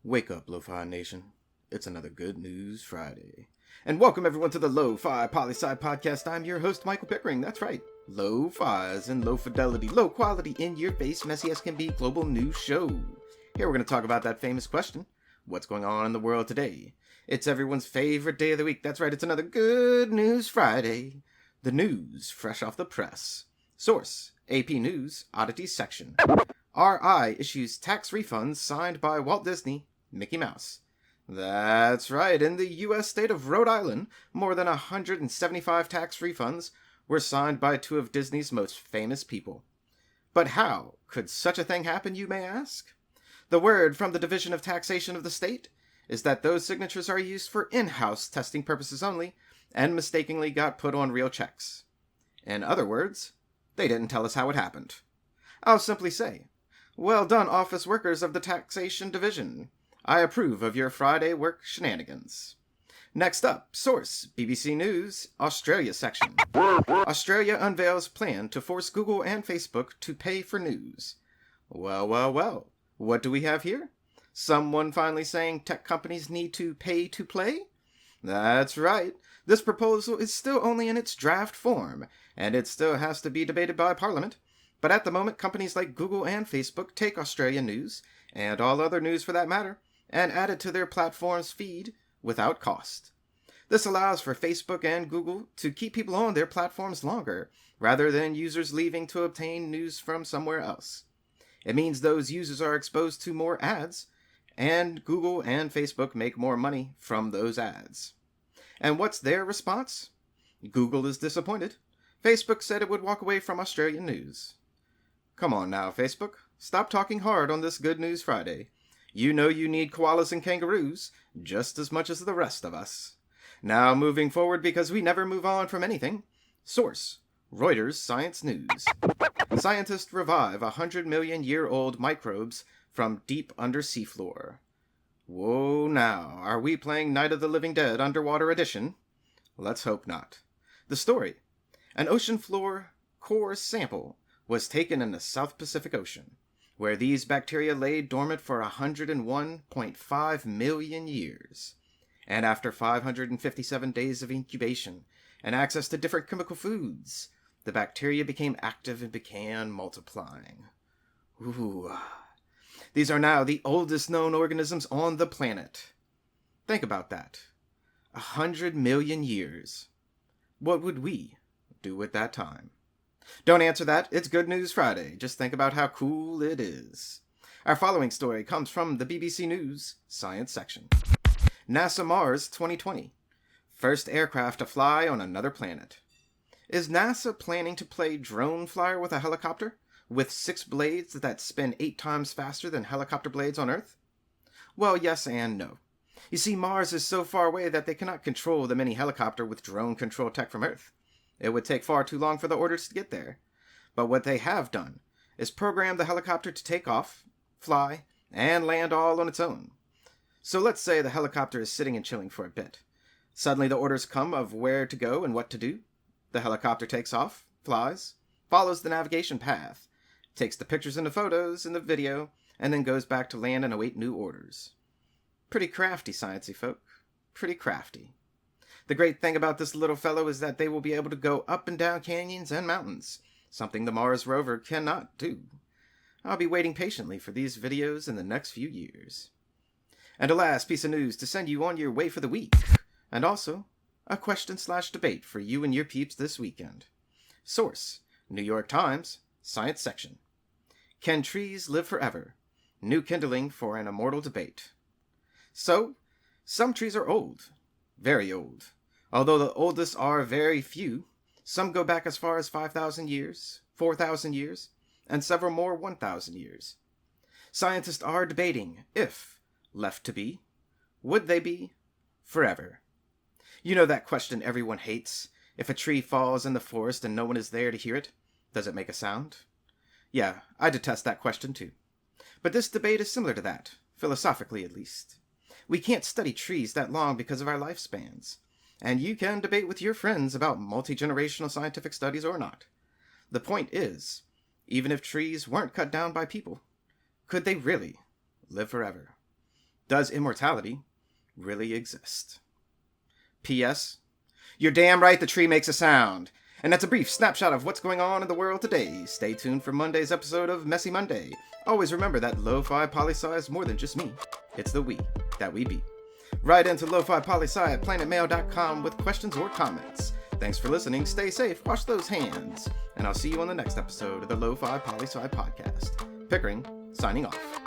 Wake up, Lo-Fi Nation. It's another Good News Friday. And welcome everyone to the Lofi Poli Sci podcast. I'm your host, Michael Pickering. That's right. Lo-Fi as in low fidelity, low quality, in your face, messy as can be global news show. Here we're going to talk about that famous question. What's going on in the world today? It's everyone's favorite day of the week. That's right. It's another Good News Friday. The news fresh off the press. Source, AP News, Oddities section. RI issues tax refunds signed by Walt Disney, Mickey Mouse. That's right, in the U.S. state of Rhode Island, more than 175 tax refunds were signed by two of Disney's most famous people. But how could such a thing happen, you may ask? The word from the Division of Taxation of the state is that those signatures are used for in-house testing purposes only, and mistakenly got put on real checks. In other words, they didn't tell us how it happened. I'll simply say, well done, office workers of the Taxation Division. I approve of your Friday work shenanigans. Next up, source, BBC News, Australia section. Australia unveils plan to force Google and Facebook to pay for news. Well. What do we have here? Someone finally saying tech companies need to pay to play? That's right. This proposal is still only in its draft form, and it still has to be debated by Parliament. But at the moment, companies like Google and Facebook take Australian news, and all other news for that matter, and add it to their platform's feed without cost. This allows for Facebook and Google to keep people on their platforms longer, rather than users leaving to obtain news from somewhere else. It means those users are exposed to more ads, and Google and Facebook make more money from those ads. And what's their response? Google is disappointed. Facebook said it would walk away from Australian news. Come on now, Facebook. Stop talking hard on this Good News Friday. You know you need koalas and kangaroos just as much as the rest of us. Now moving forward, because we never move on from anything. Source, Reuters Science News. Scientists revive 100-million-year-old microbes from deep under seafloor. Whoa now, are we playing Night of the Living Dead Underwater Edition? Let's hope not. The story. An ocean floor core sample was taken in the South Pacific Ocean, where these bacteria lay dormant for 101.5 million years. And after 557 days of incubation and access to different chemical foods, the bacteria became active and began multiplying. Ooh. These are now the oldest known organisms on the planet. Think about that. 100 million years. What would we do with that time? Don't answer that. It's Good News Friday. Just think about how cool it is. Our following story comes from the BBC News Science section. NASA Mars 2020. First aircraft to fly on another planet. Is NASA planning to play drone flyer with a helicopter, with 6 blades that spin 8 times faster than helicopter blades on Earth? Well, yes and no. You see, Mars is so far away that they cannot control the mini helicopter with drone control tech from Earth. It would take far too long for the orders to get there. But what they have done is program the helicopter to take off, fly, and land all on its own. So let's say the helicopter is sitting and chilling for a bit. Suddenly the orders come of where to go and what to do. The helicopter takes off, flies, follows the navigation path, takes the pictures and the photos and the video, and then goes back to land and await new orders. Pretty crafty, sciencey folk. Pretty crafty. The great thing about this little fellow is that they will be able to go up and down canyons and mountains, something the Mars rover cannot do. I'll be waiting patiently for these videos in the next few years. And a last piece of news to send you on your way for the week, and also a question/debate for you and your peeps this weekend. Source, New York Times, Science section. Can trees live forever? New kindling for an immortal debate. So, some trees are old, very old. Although the oldest are very few, some go back as far as 5,000 years, 4,000 years, and several more 1,000 years. Scientists are debating if, left to be, would they be forever? You know that question everyone hates. If a tree falls in the forest and no one is there to hear it, does it make a sound? Yeah, I detest that question too. But this debate is similar to that, philosophically at least. We can't study trees that long because of our lifespans. And you can debate with your friends about multi-generational scientific studies or not. The point is, even if trees weren't cut down by people, could they really live forever? Does immortality really exist? P.S. You're damn right the tree makes a sound. And that's a brief snapshot of what's going on in the world today. Stay tuned for Monday's episode of Messy Monday. Always remember that Lofi Poli Sci is more than just me. It's the we that we be. Write into lofipolisci at planetmail.com with questions or comments. Thanks for listening. Stay safe. Wash those hands. And I'll see you on the next episode of the Lofi Poli Sci podcast. Pickering, signing off.